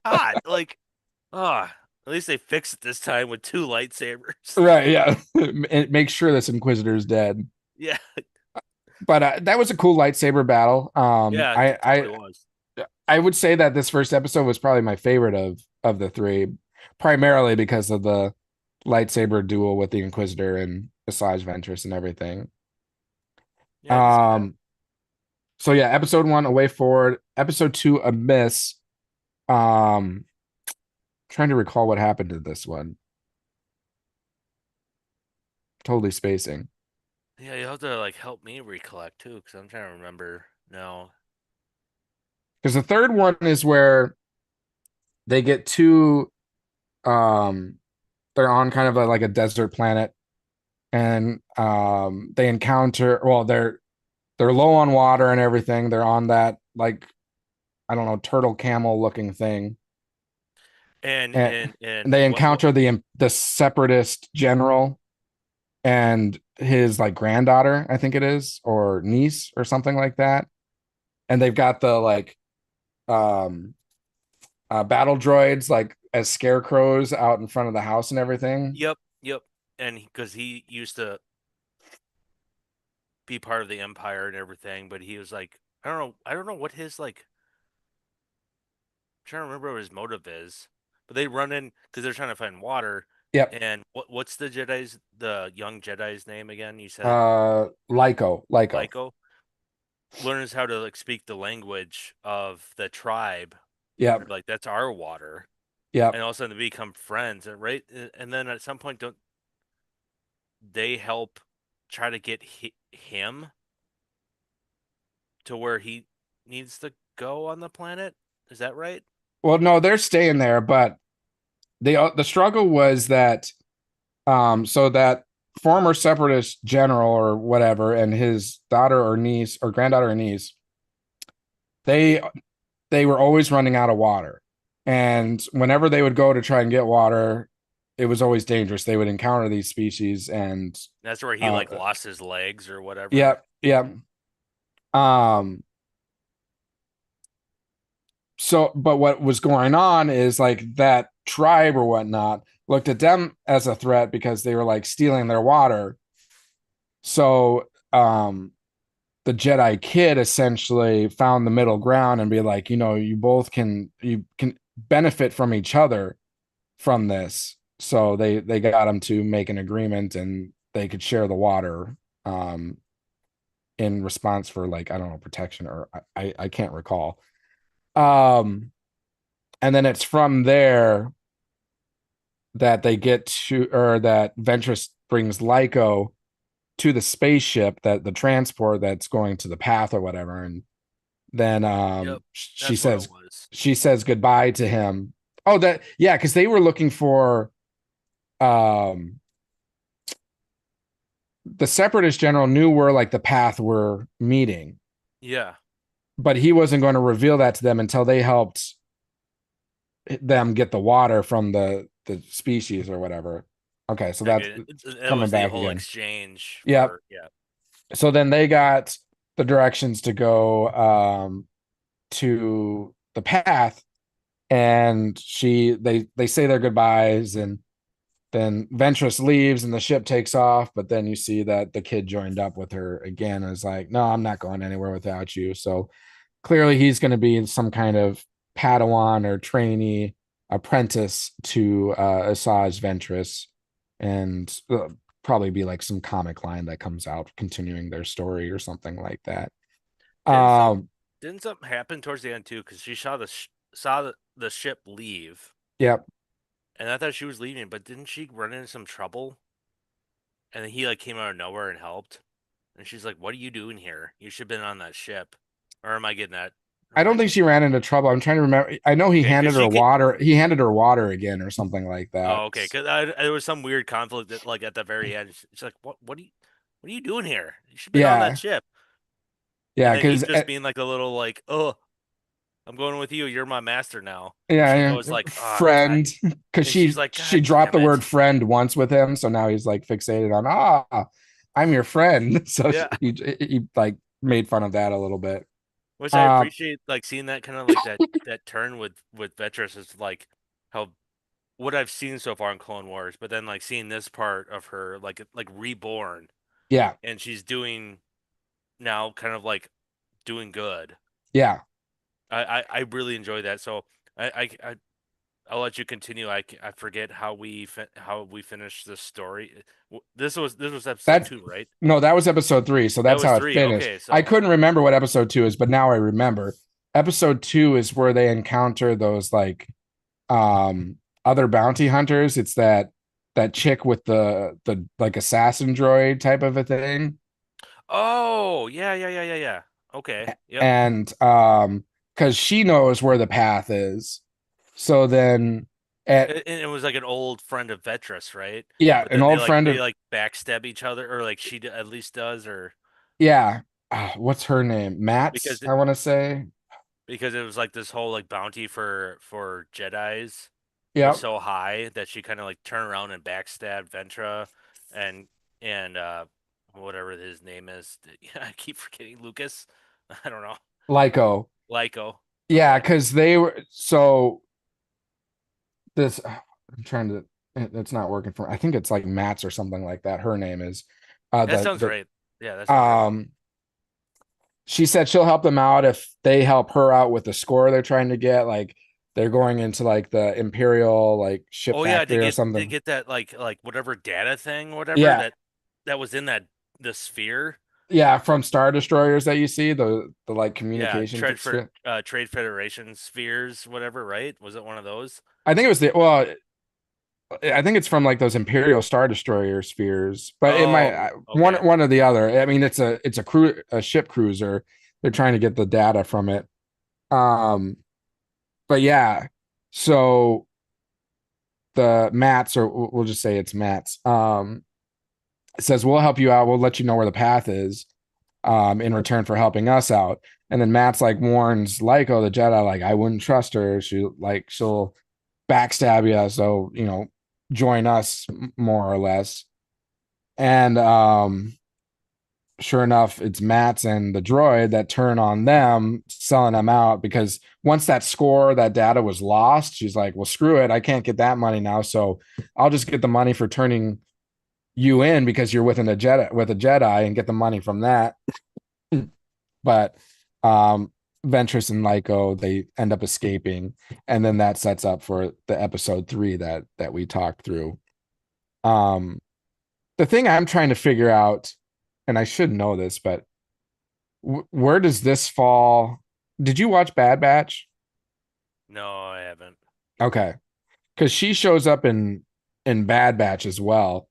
God? Like Ah, at least they fixed it this time with two lightsabers. Right, yeah. It makes sure this Inquisitor is dead. Yeah, But that was a cool lightsaber battle. yeah, it totally was. I would say that this first episode was probably my favorite of the three, primarily because of the lightsaber duel with the Inquisitor and ASAJJ Ventress and everything. Yeah, I can see that. Um, so yeah, episode one, A Way Forward. Episode two, A Miss. Um, trying to recall what happened to this one. Totally spacing. Yeah, you have to like help me recollect too, because I'm trying to remember now. Because the third one is where they get to um they're on kind of like a desert planet, and they encounter, well, they're low on water and everything. They're on that, like, I don't know, turtle camel looking thing. And And, and and and they what encounter the separatist general and his like granddaughter, I think it is, or niece or something like that. And they've got the like um battle droids like as scarecrows out in front of the house and everything. Yep, yep. And because he used to be part of the Empire and everything, but he was like, I don't know what his like. I'm trying to remember what his motive is, but they run in because they're trying to find water. Yep. And what's the young Jedi's name again? You said Lyco. Lyko learns how to like speak the language of the tribe. Yep. They're like, that's our water, Yep. and all of a sudden they become friends, and right, and then at some point, don't they help try to get him to where he needs to go on the planet? Is that right? Well, no, they're staying there, but the struggle was that so that former separatist general or whatever and his daughter or niece or granddaughter or niece, they they were always running out of water. And whenever they would go to try and get water, it was always dangerous. They would encounter these species and That's where he uh like lost his legs or whatever. yeah, yeah. Um so but what was going on is like that tribe or whatnot looked at them as a threat because they were like stealing their water. So the Jedi kid essentially found the middle ground and be like, you can benefit from each other from this. So they got him to make an agreement and they could share the water um in response for, like, I don't know, protection, or I can't recall. Um and then it's from there that they get to, or that Ventress brings Lyco to the spaceship, that the transport that's going to the path or whatever. And then Yep, she that's what it says was. goodbye to him. Oh, that, yeah, because they were looking for um the separatist general knew where like the path were meeting, Yeah, but he wasn't going to reveal that to them until they helped them get the water from the species or whatever. Okay, so that's okay. It coming was the back whole again. exchange Yep. for yeah. So then they got the directions to go to the path, and they say their goodbyes, and then Ventress leaves and the ship takes off, but then you see that the kid joined up with her again and is like, no, I'm not going anywhere without you. So clearly he's going to be some kind of Padawan or trainee apprentice to ASAJJ Ventress, and probably be like some comic line that comes out continuing their story or something like that. Didn't some Um, didn't something happen towards the end too? Because she saw saw the ship leave, yep. and I thought she was leaving, but didn't she run into some trouble? And then he like came out of nowhere and helped. And she's like, "What are you doing here? You should have been on that ship." Or am I getting that? Or I am don't I think she ran into trouble. I'm trying to remember. I know he okay? Because handed she her can. water. He handed her water again or something like that. Oh, okay. Because there was some weird conflict that, like at the very end. She's like, what are you doing here? You should have been on that Yeah, ship." And yeah, then he's because just being like a little like, "Oh, I'm going with you. You're my master now." And she yeah, goes like, "Ah, God." friend, because And she's like, she "God dropped damn the word it." friend once with him, so now he's like fixated on, I'm your friend. So Yeah. he like made fun of that a little bit. Which I Um, appreciate, like seeing that kind of like that turn with Vetris is like how what I've seen so far in Clone Wars, but then like seeing this part of her like reborn, Yeah, and she's doing now kind of like doing good. yeah. I really enjoy that. So I'll let you continue. I forget how we finished this story. This was episode That's 2, right? no, that was episode 3, so That that's was how it 3. finished. Okay, I so couldn't remember what episode 2 is, but now I remember. Episode 2 is where they encounter those like um other bounty hunters. It's that chick with the like assassin droid type of a thing. oh yeah. Okay, yep. And because she knows where the path is. So then at And it was like an old friend of Ventress, right? yeah, But an then old friend they of like backstab each other, or like at least does, or yeah, what's her name? Mats, because I want to say. it was like this whole like bounty for Jedis was Yep. so high that she kind of like turned around and backstabbed Ventra and and whatever his name is. I keep forgetting Lucas. I don't know. Lyco. Lyco. Yeah, Okay. because they were so this I'm trying to it's not working for me. I think it's like Mats or something like that. Her name is That sounds the right. Yeah, that sounds right. she said she'll help them out if they help her out with the score they're trying to get. Like they're going into like the Imperial like ship Oh yeah, factory or to something. get that like whatever data thing, whatever Yeah, that was in that the sphere. yeah, from Star Destroyers that you see, the like Yeah, communication ship. Trade Federation spheres, whatever, right? Was it one of those? I think it was the well, I think it's from like those Imperial Star Destroyer spheres, but it might Oh, one okay. one or the other. I mean, it's a ship cruiser. They're trying to get the data from it. Um, but yeah, so the Mats, or we'll just say it's Mats. Says we'll help you out. We'll let you know where the path is. In return for helping us out. And then Matt's like warns Lyko the Jedi, like I wouldn't trust her. She'll backstab you. So join us more or less. And sure enough, it's Matt's and the droid that turn on them, selling them out because once that data was lost, she's like, well, screw it. I can't get that money now. So I'll just get the money for turning you in because you're with a Jedi and get the money from that. But Ventress and Lyco they end up escaping, and then that sets up for the episode 3 that we talked through. Um, the thing I'm trying to figure out, and I should know this, but where does this fall? Did you watch Bad Batch? No, I haven't. Okay, because she shows up in Bad Batch as well.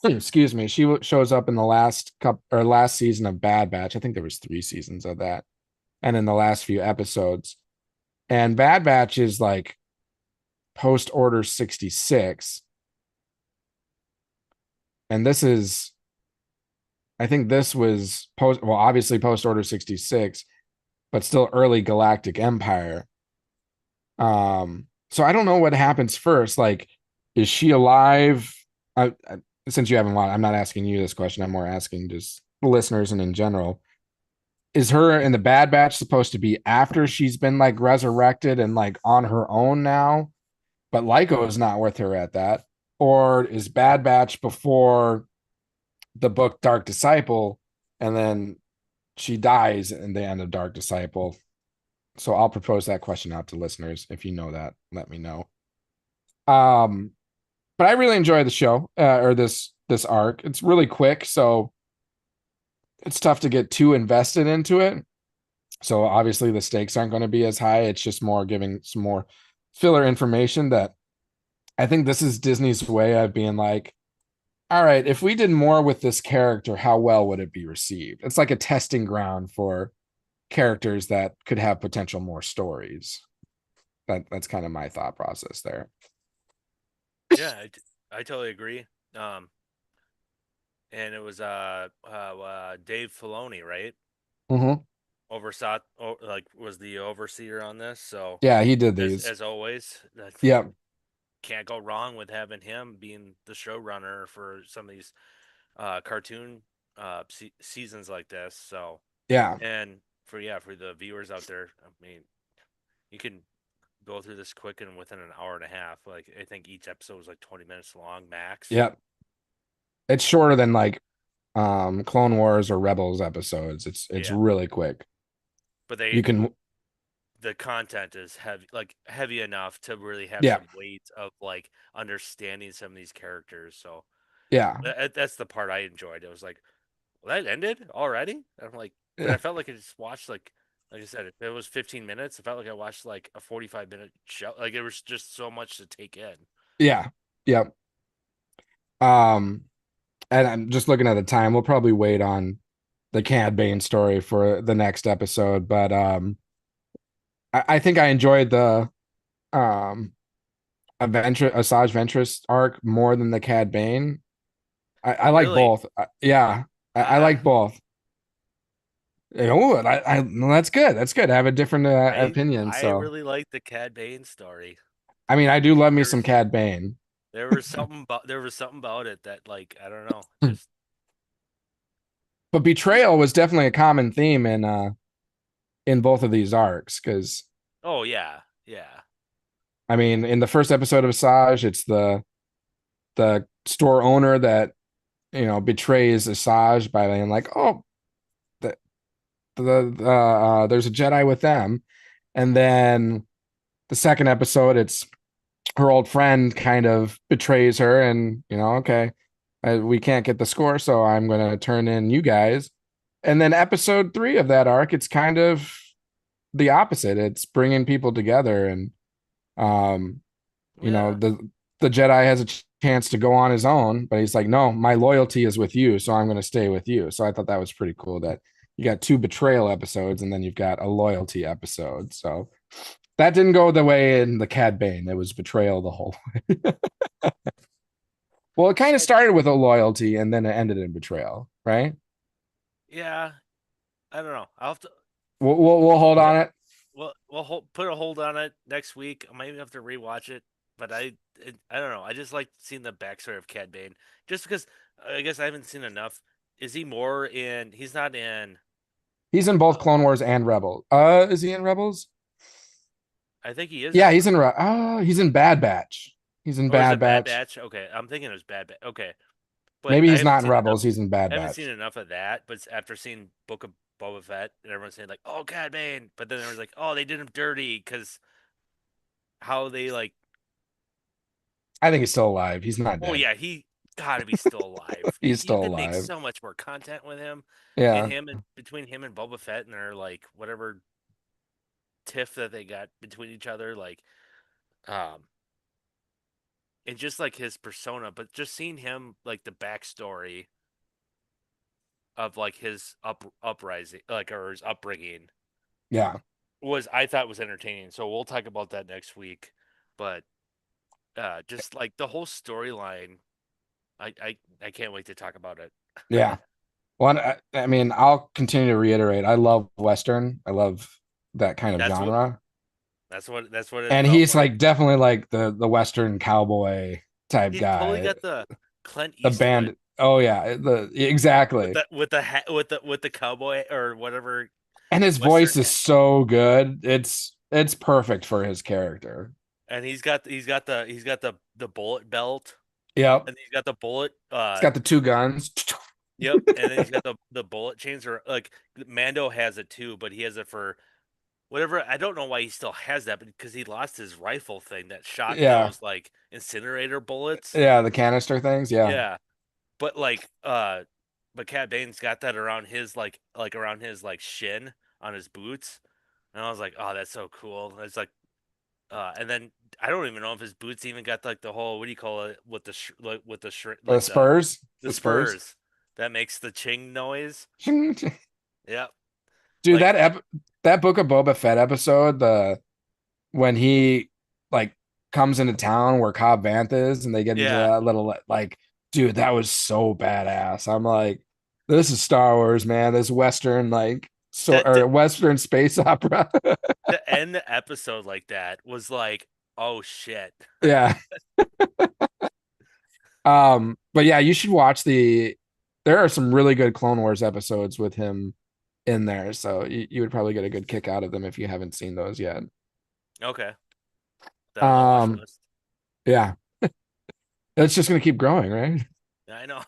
Excuse me, she shows up in the last season of Bad Batch. I think there was 3 seasons of that, and in the last few episodes. And Bad Batch is like post Order 66. And I think this was obviously post Order 66, but still early Galactic Empire. So I don't know what happens first. Like, is she alive? Since you haven't watched, I'm not asking you this question. I'm more asking just listeners and in general. Is her in the Bad Batch supposed to be after she's been like resurrected and like on her own now? But Lyco is not with her at that. Or is Bad Batch before the book Dark Disciple, and then she dies in the end of Dark Disciple? So I'll propose that question out to listeners. If you know that, let me know. Um, but I really enjoy the show or this arc. It's really quick, so it's tough to get too invested into it. So obviously the stakes aren't going to be as high. It's just more giving some more filler information that I think this is Disney's way of being like, all right, if we did more with this character, how well would it be received? It's like a testing ground for characters that could have potential more stories. That's kind of my thought process there. Yeah, I totally agree. Um, and it was Dave Filoni, right? Mm-hmm. Oversaw, like was the overseer on this. So Yeah, he did these. as always, that Yeah, can't go wrong with having him being the showrunner for some of these cartoon seasons like this. So yeah, and for the viewers out there, I mean, you can go through this quick and within an hour and a half. Like I think each episode was like 20 minutes long max. Yep. It's shorter than like Clone Wars or Rebels episodes. It's Yeah, really quick. but You can the content is heavy enough to really have yeah, some weight of like understanding some of these characters. So yeah. that's the part I enjoyed. It was like, well, that ended already. And I'm like, but I felt like I just watched like I said, if it was 15 minutes, it felt like I watched like a 45-minute show. Like it was just so much to take in. Yeah. Yep. Um and I'm just looking at the time. We'll probably wait on the Cad Bane story for the next episode, but I think I enjoyed the um ASAJJ Ventress arc more than the Cad Bane. I Oh, like really? both. Yeah, I I like both. Oh, well, that's good. That's good. I have a different I opinion. I So, really like the Cad Bane story. I mean, I do love me some There's Cad Bane, there was something about it that like I don't know, but just betrayal was definitely a common theme in both of these arcs. Because oh yeah, yeah. I mean, in the first episode of Asajj, it's the store owner that betrays Asajj by being like, oh, there's a Jedi with them, and then the second episode, it's her old friend kind of betrays her, and okay, we can't get the score, so I'm gonna turn in you guys. And then episode 3 of that arc, it's kind of the opposite. It's bringing people together, and um, Yeah. the Jedi has a chance to go on his own, but he's like, no, my loyalty is with you, so I'm going to stay with you. So I thought that was pretty cool that you got 2 betrayal episodes and then you've got a loyalty episode. So that didn't go the way in the Cad Bane. It was betrayal the whole way. Well, it kind of Yeah, started with a loyalty and then it ended in betrayal, right? yeah, I don't know. I'll have to We'll hold yeah, on it. put a hold on it next week. I might even have to rewatch it, but I don't know. I just like seeing the backstory of Cad Bane just because I guess I haven't seen enough. Is he more in he's not in He's in both uh, Clone Wars and Rebels. Is he in Rebels? I think he is Yeah, in he's in Bad Batch. He's in Oh, is Bad it Bad Batch. Batch? Okay, I'm thinking it was Bad Batch. Okay, but Maybe he's not in Rebels. He's in Bad I haven't seen Batch. enough of that. But after seeing Book of Boba Fett, and everyone's saying like, "Oh, Cad Bane," but then everyone's like, "Oh, they did him dirty," because how they like, I think he's still alive. He's not oh dead. yeah, he got to be still alive. He's You still could make alive. so much more content with him, and Yeah. him and between him and Boba Fett and their like whatever tiff that they got between each other, like, um, and just like his persona, but just seeing him like the backstory of like his uprising, like or his upbringing Yeah. was I thought was entertaining. So we'll talk about that next week. But just like the whole storyline, I can't wait to talk about it. Yeah. One, I mean, I'll continue to reiterate. I love Western. I love that kind of That's what genre. that's what it And felt he's like. like definitely like the Western cowboy type He's totally guy. got the Clint The Eastwood band. Oh yeah, exactly. with the hat with the cowboy or whatever And his voice Western is hat. so good. It's perfect for his character. And he's got the bullet belt Yep. and he's got the bullet He's got the 2 guns. yep, and then he's got the bullet chains or like Mando has it too, but he has it for whatever. I don't know why he still has that, but because he lost his rifle thing that shot Yeah. those like incinerator bullets. Yeah, the canister things. Yeah. Yeah, but but Cat Bane's got that around his around his like shin on his boots, and I was like, oh, that's so cool. It's like, and then I don't even know if his boots even got like the whole what do you call it with the like with the The like Spurs. the The Spurs. spurs that makes the ching noise. Dude, Yep, that like that Book of Boba Fett episode, the when he like comes into town where Cobb Vanth is, and they get into yeah. that little like, dude, that was so badass. I'm like, this is Star Wars, man. This Western To or Western space opera. end the episode like that was like, oh shit. Yeah. But yeah, you should watch there are some really good Clone Wars episodes with him in there. So you would probably get a good kick out of them if you haven't seen those yet. Okay. That on the watch Um, list. yeah, it's just gonna keep growing, right? Yeah, I know.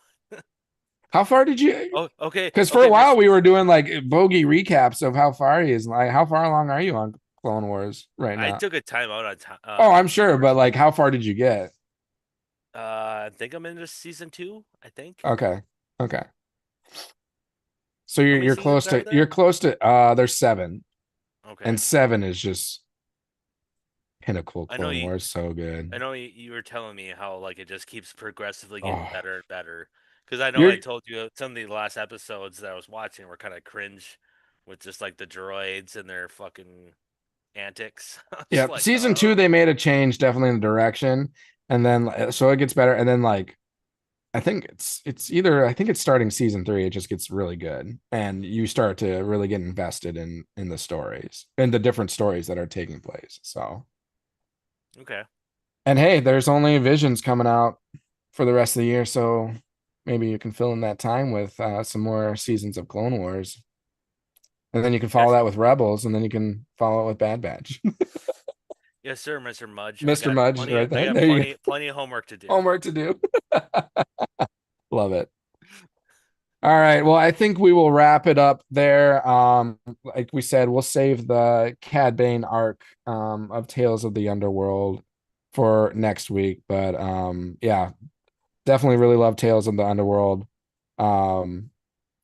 How far did you? Oh, okay, Because for a okay, while Mister. we were doing like Bogie recaps of how far he is. Like, how far along are you on Clone Wars right I now? took a time out on Oh, I'm Star sure, but Wars. like, how far did you get? I think I'm into season two. I think. Okay, okay. So How you're many you're close seasons are to there? there's seven, Okay. and seven is just pinnacle I know Clone you. Wars, so good. I know you were telling me how like it just keeps progressively getting Oh, better and better. Because I know you're I told you some of the last episodes that I was watching were kind of cringe, with just like the droids and their fucking antics. I was yeah. like, Season two, oh, they made a change definitely in the direction, and then so it gets better, and then like I think it's either I think it's starting season three. It just gets really good, and you start to really get invested in the stories and the different stories that are taking place. So, okay. and hey, there's only Visions coming out for the rest of the year, so maybe you can fill in that time with some more seasons of Clone Wars, and then you can follow Yes, that with Rebels, and then you can follow it with Bad Batch. yes, sir, Mr. Mudge. I Mr. got Mudge, plenty. right I there. got There you go. plenty of homework to do. Homework to do. Love it. All right. Well, I think we will wrap it up there. Like we said, we'll save the Cad Bane arc of Tales of the Underworld for next week. But yeah, definitely really love Tales of the Underworld. Um,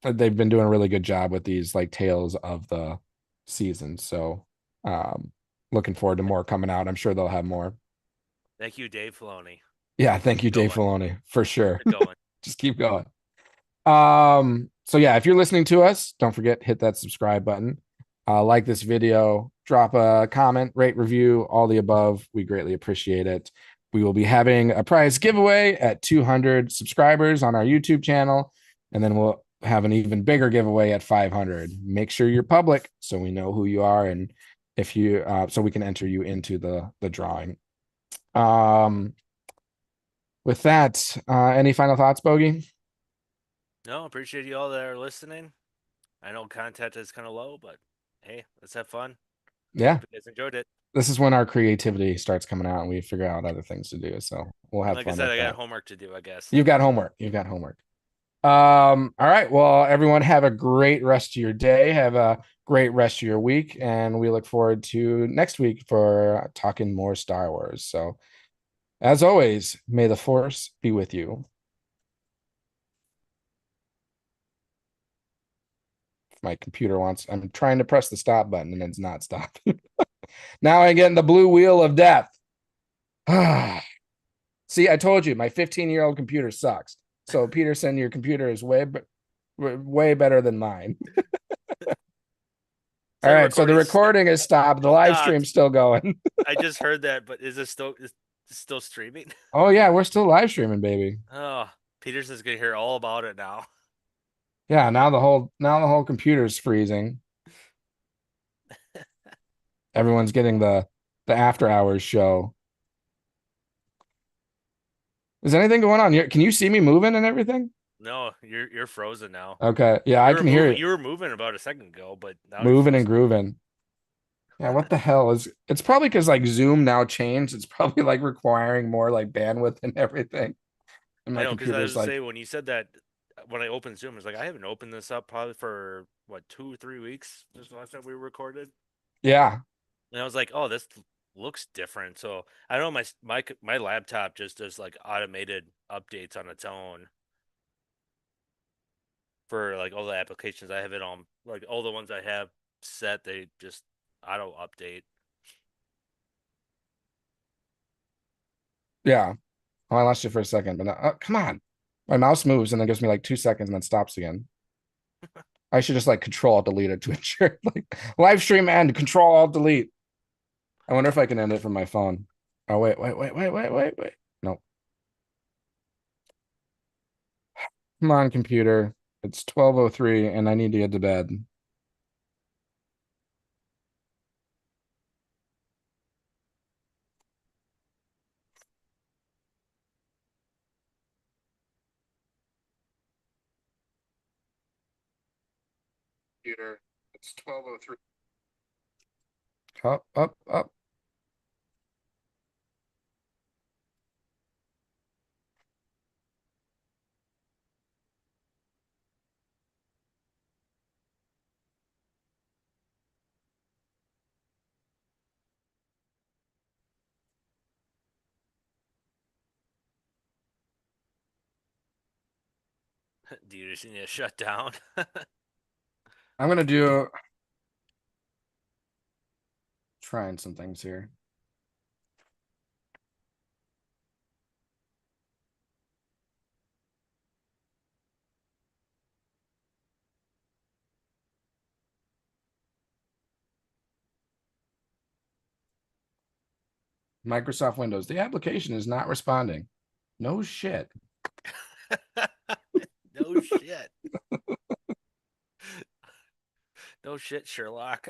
they've been doing a really good job with these like Tales of the seasons. So looking forward to more coming out. I'm sure they'll have more. Thank you, Dave Filoni. Yeah, thank you, Good Dave going. Filoni, for sure. Good going. Just keep going. So yeah, if you're listening to us, don't forget hit that subscribe button. Like this video, drop a comment, rate, review, all the above. We greatly appreciate it. We will be having a prize giveaway at 200 subscribers on our YouTube channel, and then we'll have an even bigger giveaway at 500. Make sure you're public so we know who you are and if you so we can enter you into the drawing. Um, with that, any final thoughts, Bogey? No, appreciate you all that are listening. I know content is kind of low, but hey, let's have fun. Yeah, Hope you guys enjoyed it. this is when our creativity starts coming out and we figure out other things to do. So we'll have Like I fun said, with I got that. homework to do, I guess. You've got homework. You've got homework. All right. Well, everyone have a great rest of your day. Have a great rest of your week. And we look forward to next week for talking more Star Wars. So as always, may the force be with you. If my computer wants, I'm trying to press the stop button and it's not stopping. Now I get the blue wheel of death. See, I told you my 15-year-old computer sucks. So Peterson, your computer is way better than mine. All Said right, so the recording recording is stopped. The live stopped. stream's still going. I just heard that, but is it still streaming? Oh yeah, we're still live streaming, baby. Oh, Peterson's gonna hear all about it now. Yeah, now the whole computer's freezing. Everyone's getting the after hours show. Is anything going on? Can you see me moving and everything? No, you're frozen now. Okay, yeah, I can hear it You were moving about a second ago, but now you're moving and frozen. grooving. Yeah, what the hell is? It's probably because like Zoom now changed. It's probably like requiring more like bandwidth and everything. And I my know, because I computer's was like, say when you said that when I opened Zoom, I was like, I haven't opened this up probably for what 2 3 weeks. This is the last time we recorded, yeah, and I was like, oh, this looks different. So I don't know my laptop just does like automated updates on its own for like all the applications I have it on. Like all the ones I have set, they just auto update. yeah. Oh, I lost you for a second, but come on. My mouse moves and then gives me like 2 seconds and then stops again. I should just like control alt delete it to ensure like live stream end, control alt delete. I wonder if I can end it from my phone. Oh, wait. No. Come on, computer. It's 12:03 and I need to get to bed. Computer. It's 12:03. Up, up, up. Do you just need to shut down? I'm gonna do trying some things here. Microsoft Windows. The application is not responding. No shit. No shit. No shit, Sherlock.